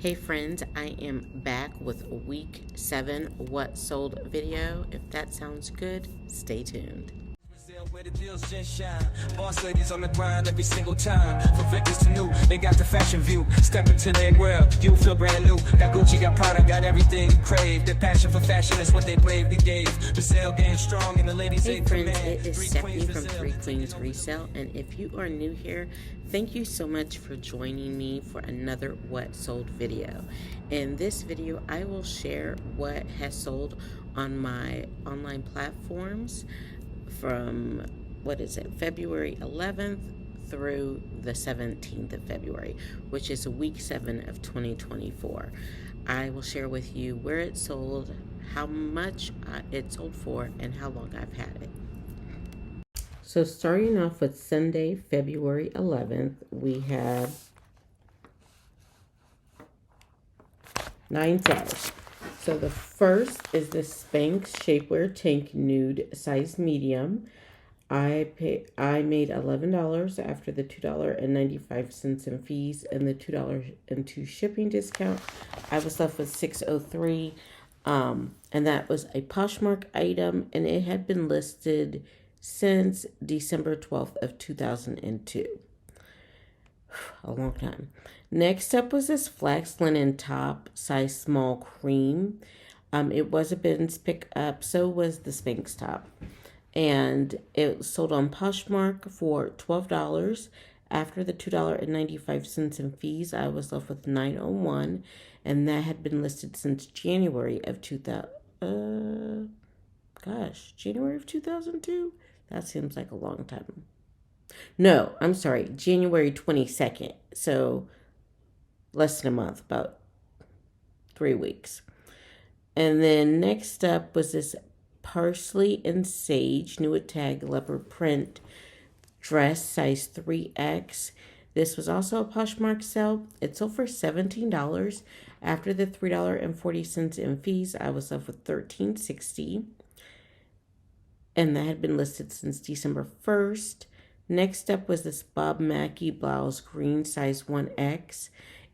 Hey friends, I am back with week 7 what sold video. If that sounds good, stay tuned. Where the deals just shine. Boss ladies on the grind every single time. From Victor's to new, they got the fashion view. Step into their world, you feel brand new. Got Gucci, got Prada, got everything you crave. Their passion for fashion is what they bravely gave. Brazil game strong and the ladies Hey ain't friends, command. it is Stephanie from Three Queens Resale, and if you are new here, thank you so much for joining me for another what sold video. In this video, I will share what has sold on my online platforms from, February 11th through the 17th of February, which is week 7 of 2024. I will share with you where it sold, how much it sold for, and how long I've had it. So starting off with Sunday, February 11th, we had 9 sales. So the first is the Spanx Shapewear Tank Nude size medium. I made $11 after the $2.95 in fees and the $2.02 shipping discount. I was left with $6.03, and that was a Poshmark item, and it had been listed since December 12th of 2002. A long time. Next up was this flax linen top, size small cream. It was a bins pickup, so was the Spanx top. And it sold on Poshmark for $12. After the $2.95 in fees, I was left with $9.01, and that had been listed since January of 2002? That seems like a long time. No, I'm sorry, January 22nd. So less than a month, about 3 weeks. And then next up was this Parsley and Sage Tag leopard print dress, size 3X. This was also a Poshmark sale. It sold for $17. After the $3.40 in fees, I was left with $13.60. And that had been listed since December 1st. Next up was this Bob Mackie blouse, green, size 1X.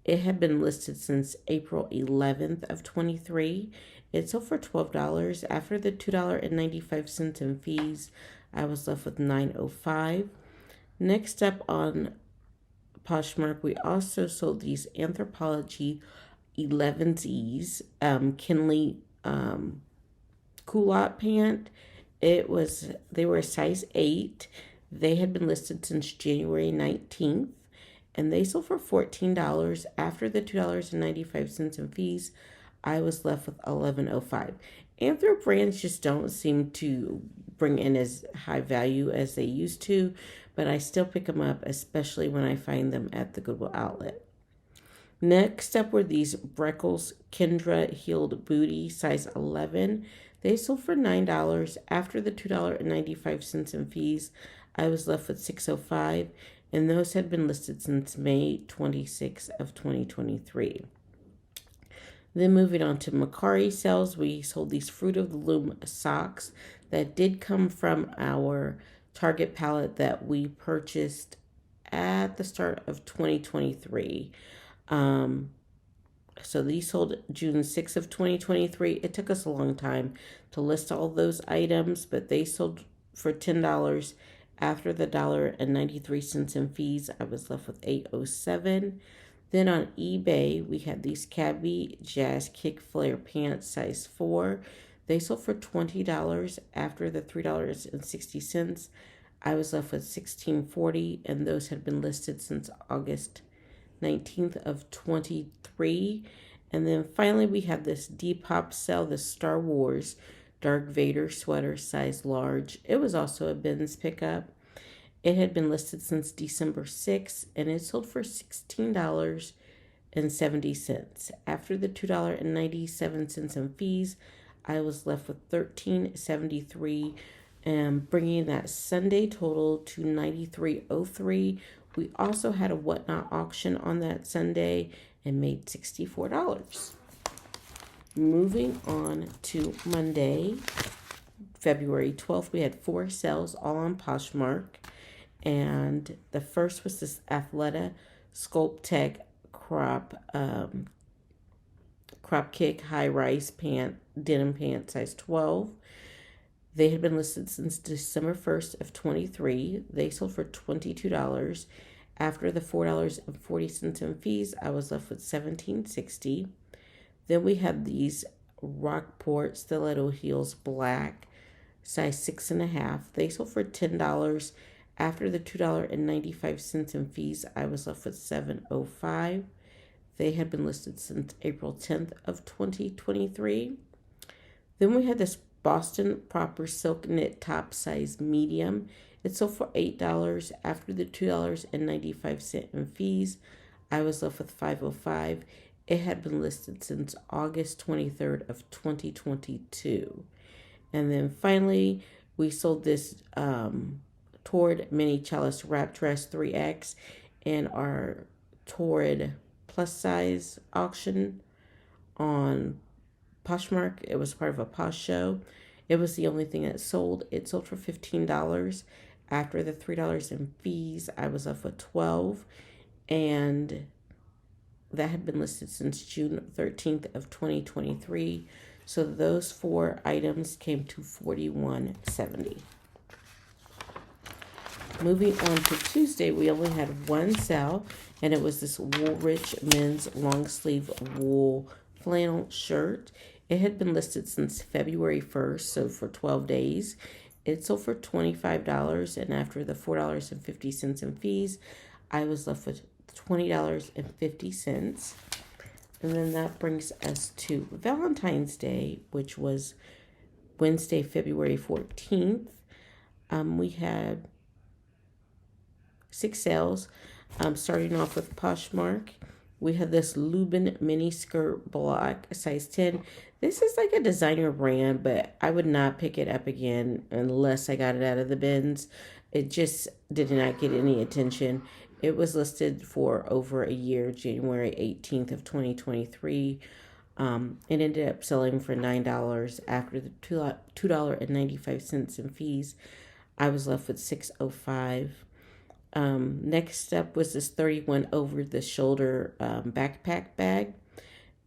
It had been listed since April 11th of 23. It sold for $12. After the $2.95 in fees, I was left with $9.05. Next up on Poshmark, we also sold these Anthropologie 11s, Kinley culotte pant. They were a size 8. They had been listed since January 19th, and they sold for $14. After the $2.95 in fees, I was left with $11.05. Anthro brands just don't seem to bring in as high value as they used to, but I still pick them up, especially when I find them at the Goodwill outlet. Next up were these Breckles Kendra heeled booty, size 11. They sold for $9. After the $2.95 in fees, I was left with $6.05, and those had been listed since May 26th of 2023. Then moving on to Mecari sales, we sold these Fruit of the Loom socks that did come from our Target palette that we purchased at the start of 2023. So these sold June 6th of 2023. It took us a long time to list all those items, but they sold for $10. After the $1.93 in fees, I was left with $8.07. Then on eBay, we had these Cabby Jazz Kick Flare pants, size 4. They sold for $20. After the $3.60, I was left with $16.40, and those had been listed since August 19th of 23. And then finally, we have this Depop sale, the Star Wars Darth Vader sweater, size large. It was also a bins pickup. It had been listed since December 6th, and it sold for $16.70. After the $2.97 in fees, I was left with $13.73, and bringing that Sunday total to $93.03. We also had a Whatnot auction on that Sunday and made $64. Moving on to Monday, February 12th, we had 4 sales all on Poshmark. And the first was this Athleta Sculpt Tech crop crop kick high rise denim pant size 12. They had been listed since December 1st of 23. They sold for $22. After the $4.40 in fees, I was left with $17.60. Then we had these Rockport stiletto heels black size 6.5. They sold for $10. After the $2.95 in fees, I was left with $7.05. They had been listed since April 10th of 2023. Then we had this Boston Proper Silk Knit Top size medium. It sold for $8. After the $2.95 in fees, I was left with $5.05. It had been listed since August 23rd of 2022. And then finally, we sold this Torrid Mini Chalice Wrap Dress 3X in our Torrid plus size auction on Poshmark. It was part of a Posh show. It was the only thing that sold. It sold for $15. After the $3 in fees, I was left with $12. And that had been listed since June 13th of 2023. So those 4 items came to $41.70. Moving on to Tuesday, we only had one sale, and it was this Woolrich men's long sleeve wool flannel shirt. It had been listed since February 1st, so for 12 days. It sold for $25, and after the $4.50 in fees, I was left with $20.50. And then that brings us to Valentine's Day, which was Wednesday, February 14th. We had 6 sales. Starting off with Poshmark, we had this Lubin mini skirt black size 10. This is like a designer brand, but I would not pick it up again unless I got it out of the bins. It just did not get any attention. It was listed for over a year, January 18th of 2023. It ended up selling for $9 after the $2.95 in fees. I was left with $6.05. Next up was this 31 over the shoulder backpack bag.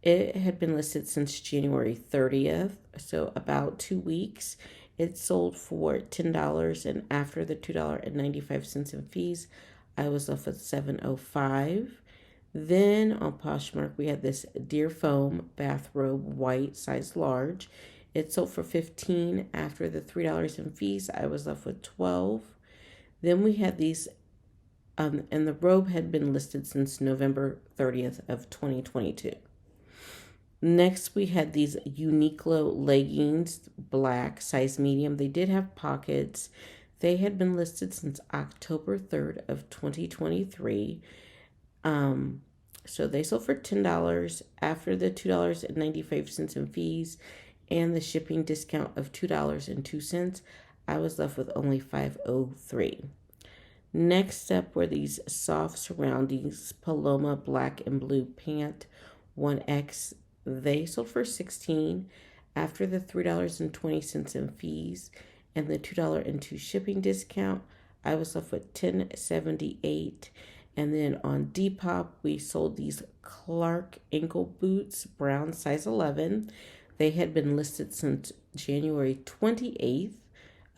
It had been listed since January 30th, so about 2 weeks. It sold for $10, and after the $2.95 in fees, I was left with $7.05. Then on Poshmark, we had this Deer Foam bathrobe white size large. It sold for $15. After the $3 in fees, I was left with $12. Then we had these, and the robe had been listed since November 30th of 2022. Next, we had these Uniqlo leggings, black, size medium. They did have pockets. They had been listed since October 3rd of 2023. So they sold for $10 after the $2.95 in fees and the shipping discount of $2.02. I was left with only $5.03. Next up were these soft surroundings Paloma black and blue pant 1X. They sold for $16 after the $3.20 in fees and the $2.02 shipping discount. I was left with $10.78. And then on Depop, we sold these Clark ankle boots, brown size 11. They had been listed since January 28th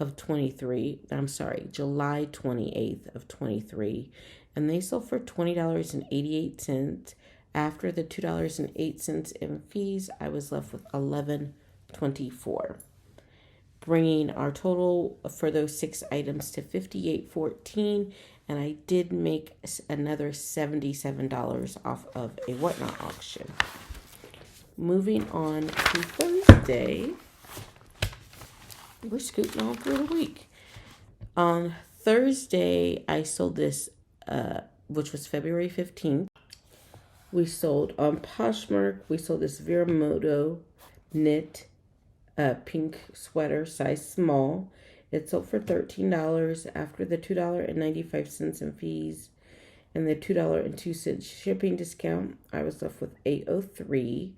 of 23. I'm sorry, July 28th of 23. And they sold for $20.88. After the $2.08 in fees, I was left with $11.24. Bringing our total for those 6 items to $58.14, and I did make another $77 off of a Whatnot auction. Moving on to Thursday, we're scooting all through the week. On Thursday, I sold this, which was February 15th. We sold on Poshmark, we sold this Viramoto knit pink sweater, size small. It sold for $13 after the $2.95 in fees and the $2.02 shipping discount. I was left with $8.03,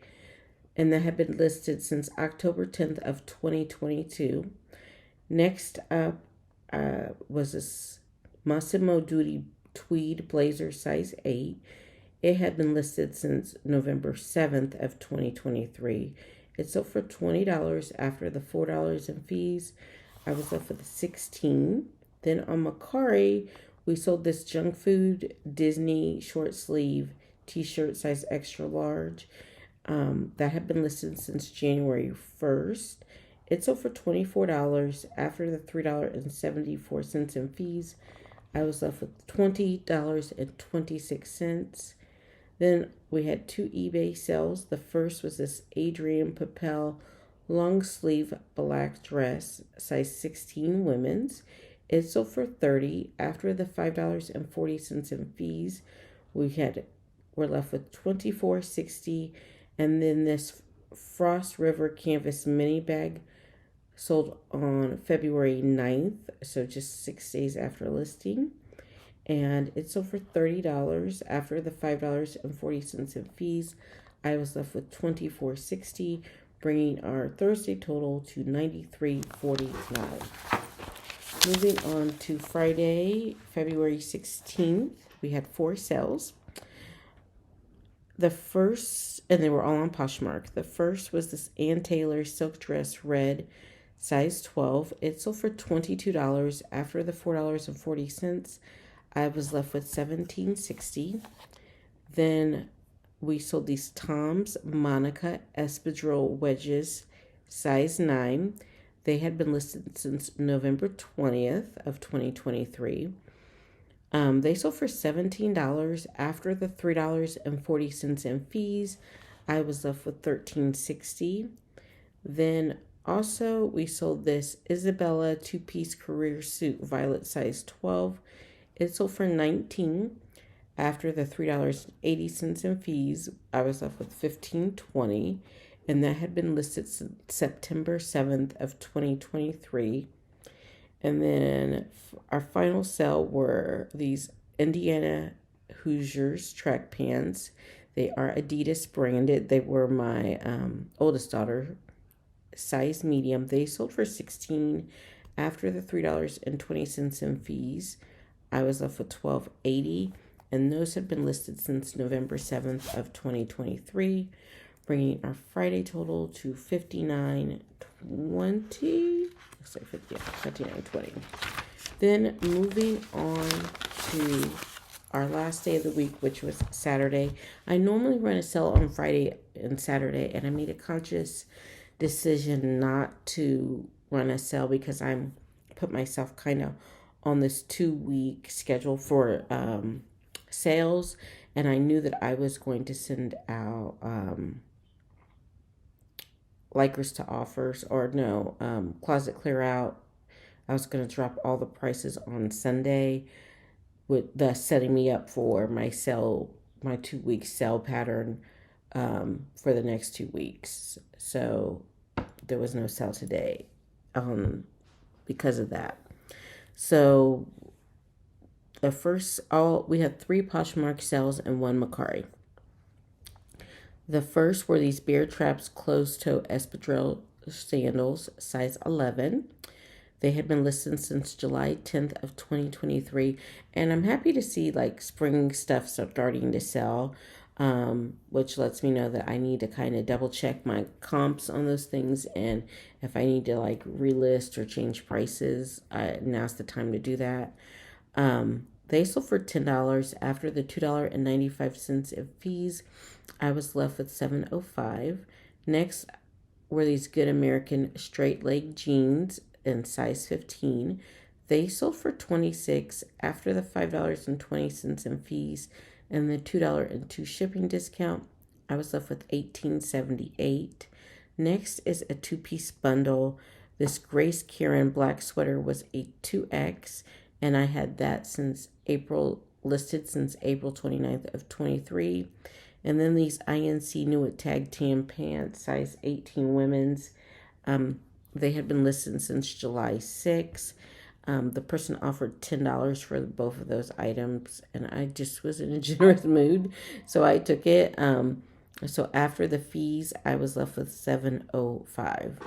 and that had been listed since October 10th of 2022. Next up was this Massimo Dutti tweed blazer, size 8. It had been listed since November 7th of 2023. It sold for $20 after the $4 in fees. I was left with 16. Then on Mecari, we sold this junk food Disney short sleeve t-shirt size extra large that had been listed since January 1st. It sold for $24 after the $3.74 in fees. I was left with $20.26. Then we had two eBay sales. The first was this Adrian Papel long sleeve black dress, size 16 women's. It sold for $30 after the $5.40 in fees. We're left with $24.60, and then this Frost River canvas mini bag sold on February 9th, so just 6 days after listing. And it sold for $30 after the $5.40 in fees. I was left with $24.60, bringing our Thursday total to $93.49. Moving on to Friday, February 16th, we had 4 sales. The first, and they were all on Poshmark. The first was this Ann Taylor silk dress red, size 12. It sold for $22 after the $4.40. I was left with $17.60. Then we sold these Tom's Monica espadrille wedges, size 9. They had been listed since November 20th of 2023. They sold for $17 after the $3.40 in fees. I was left with $13.60. Then also we sold this Isabella two-piece career suit violet size 12. It sold for $19 after the $3.80 in fees. I was left with $15.20, and that had been listed since September 7th of 2023. And then our final sale were these Indiana Hoosiers track pants. They are Adidas branded. They were my oldest daughter, size medium. They sold for $16 after the $3.20 in fees. I was left with $12.80, and those have been listed since November 7th of 2023, bringing our Friday total to $59.20. Looks like $59.20. Then moving on to our last day of the week, which was Saturday. I normally run a sale on Friday and Saturday, and I made a conscious decision not to run a sale because I'm put myself kind of on this 2-week schedule for sales, and I knew that I was going to send out likers to offers, or no, closet clear out. I was going to drop all the prices on Sunday, with thus setting me up for my 2-week sale pattern for the next 2 weeks. So there was no sale today because of that. So we had 3 Poshmark sales and 1 Mecari. The first were these Bear Traps closed-toe espadrille sandals, size 11. They had been listed since July 10th of 2023, and I'm happy to see like spring stuff starting to sell, which lets me know that I need to kind of double check my comps on those things, and if I need to like relist or change prices, now's the time to do that. They sold for $10 after the $2.95 in fees. I was left with $7.05. Next were these Good American straight leg jeans in size 15. They sold for $26 after the $5.20 in fees and the $2.02 shipping discount. I was left with $18.78. Next is a 2-piece bundle. This Grace Karen black sweater was a 2X, and I had that listed since April 29th of 23. And then these INC Newitt tag tan pants, size 18 women's. They had been listed since July 6th. The person offered $10 for both of those items, and I just was in a generous mood, so I took it. So after the fees, I was left with $7.05.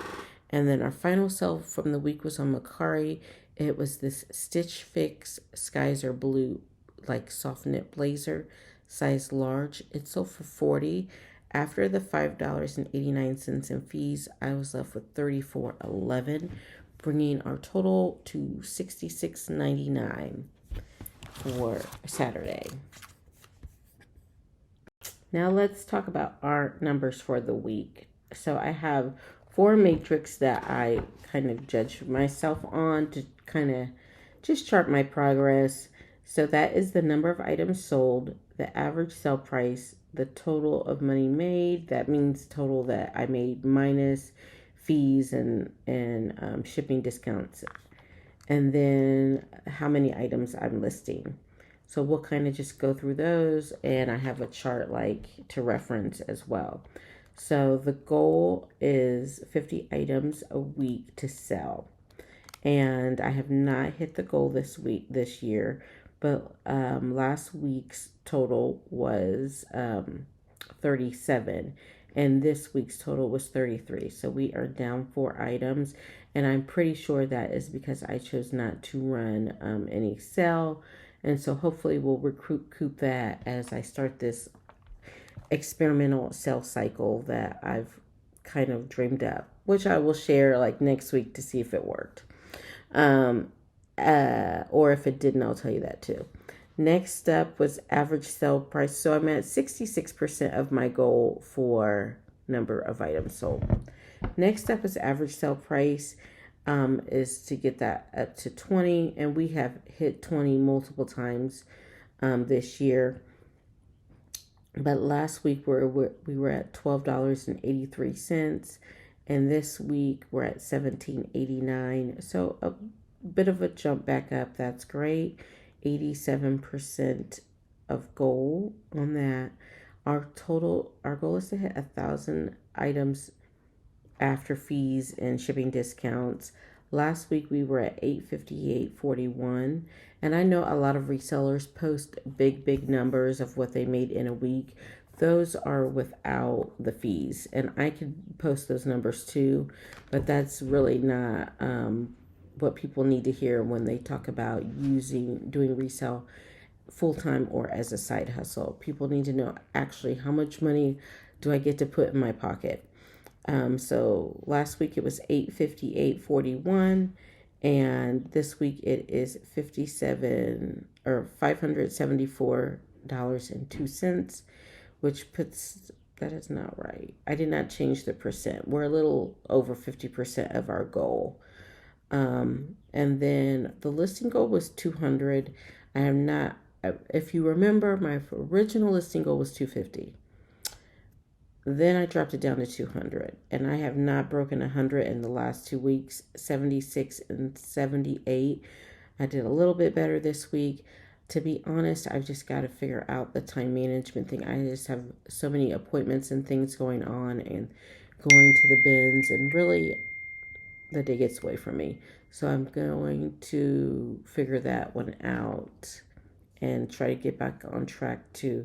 And then our final sale from the week was on Mecari. It was this Stitch Fix Skies Are Blue, like soft knit blazer, size large. It sold for $40. After the $5.89 in fees, I was left with $34.11, bringing our total to $66.99 for Saturday. Now let's talk about our numbers for the week. So I have 4 matrix that I kind of judge myself on to kind of just chart my progress. So that is the number of items sold, the average sale price, the total of money made. That means total that I made minus fees and shipping discounts, and then how many items I'm listing. So we'll kind of just go through those, and I have a chart like to reference as well. So the goal is 50 items a week to sell. And I have not hit the goal this year, but last week's total was 37, and this week's total was 33. So we are down 4 items, and I'm pretty sure that is because I chose not to run any sale. And so hopefully we'll recoup that as I start this experimental sales cycle that I've kind of dreamed up, which I will share like next week to see if it worked. Or if it didn't, I'll tell you that too. Next up was average sale price. So I'm at 66% of my goal for number of items sold. Next up is average sale price. Is to get that up to 20, and we have hit 20 multiple times this year. But last week we were at $12.83, and this week we're at $17.89. So a bit of a jump back up. That's great. 87% of goal on that. Our goal is to hit 1,000 items after fees and shipping discounts. Last week we were at 858.41, and I know a lot of resellers post big numbers of what they made in a week. Those are without the fees, and I could post those numbers too, but that's really not what people need to hear when they talk about doing resale full-time or as a side hustle. People need to know actually how much money do I get to put in my pocket. So last week it was $858.41, and this week it is $574.02, which puts, that is not right. I did not change the percent. We're a little over 50% of our goal. And then the listing goal was 200. I am not, if you remember, my original listing goal was 250. Then I dropped it down to 200, and I have not broken 100 in the last 2 weeks, 76 and 78. I did a little bit better this week. To be honest, I've just got to figure out the time management thing. I just have so many appointments and things going on and going to the bins, and really the day gets away from me. So I'm going to figure that one out and try to get back on track to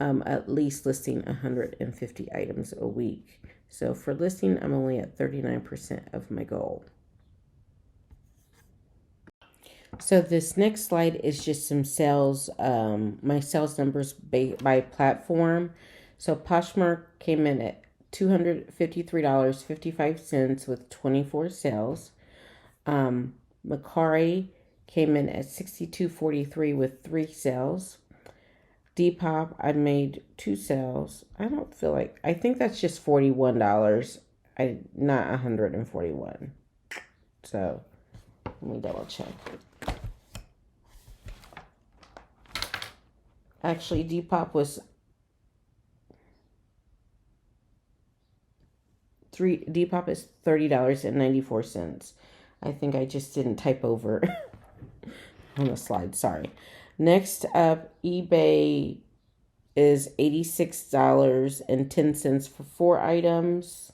at least listing 150 items a week. So for listing, I'm only at 39% of my goal. So this next slide is just some sales, my sales numbers by platform. So Poshmark came in at $253.55 with 24 sales. Mecari came in at $62.43 with 3 sales. Depop, I made 2 sales. I think that's just $41. Not $141. So let me double check. Actually, Depop was Depop is $30.94. I think I just didn't type over on the slide. Sorry. Next up, eBay is $86.10 for 4 items.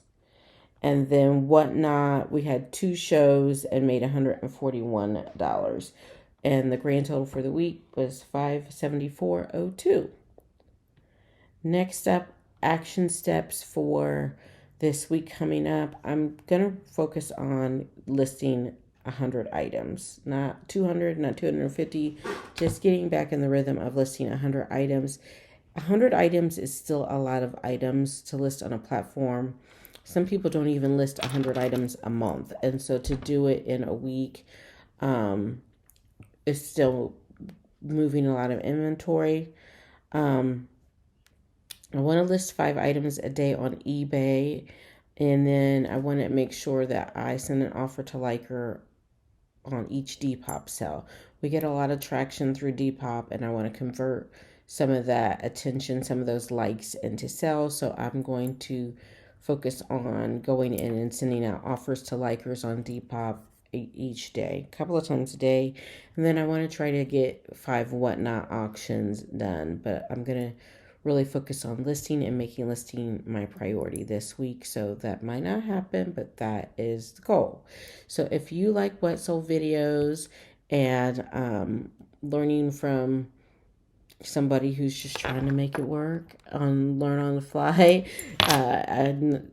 And then Whatnot, we had 2 shows and made $141. And the grand total for the week was $574.02. Next up, action steps for this week coming up. I'm going to focus on listing 100 items, not 200, not 250, just getting back in the rhythm of listing 100 items. 100 items is still a lot of items to list on a platform. Some people don't even list 100 items a month. And so to do it in a week is still moving a lot of inventory. I want to list 5 items a day on eBay. And then I want to make sure that I send an offer to liker on each Depop sale. We get a lot of traction through Depop, and I want to convert some of that attention, some of those likes into sales. So I'm going to focus on going in and sending out offers to likers on Depop each day, a couple of times a day. And then I want to try to get 5 whatnot auctions done, but I'm going to really focus on listing and making listing my priority this week. So that might not happen, but that is the goal. So if you like what sold videos and learning from somebody who's just trying to make it work learn on the fly, and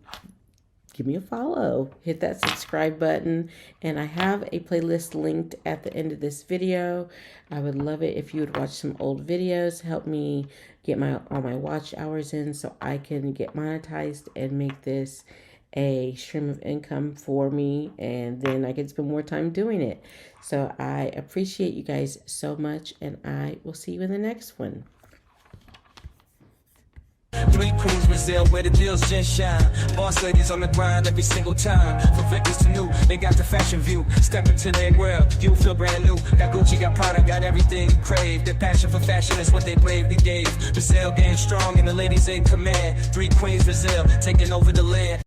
give me a follow, hit that subscribe button, and I have a playlist linked at the end of this video. I would love it if you would watch some old videos, help me get all my watch hours in so I can get monetized and make this a stream of income for me, and then I can spend more time doing it. So I appreciate you guys so much, and I will see you in the next one. 3 Queens, Brazil, where the deals just shine. Boss ladies on the grind every single time. From victims to new, they got the fashion view. Step into their world, you feel brand new. Got Gucci, got Prada, got everything you crave. Their passion for fashion is what they bravely gave. Brazil getting strong and the ladies in command. 3 Queens, Brazil, taking over the land.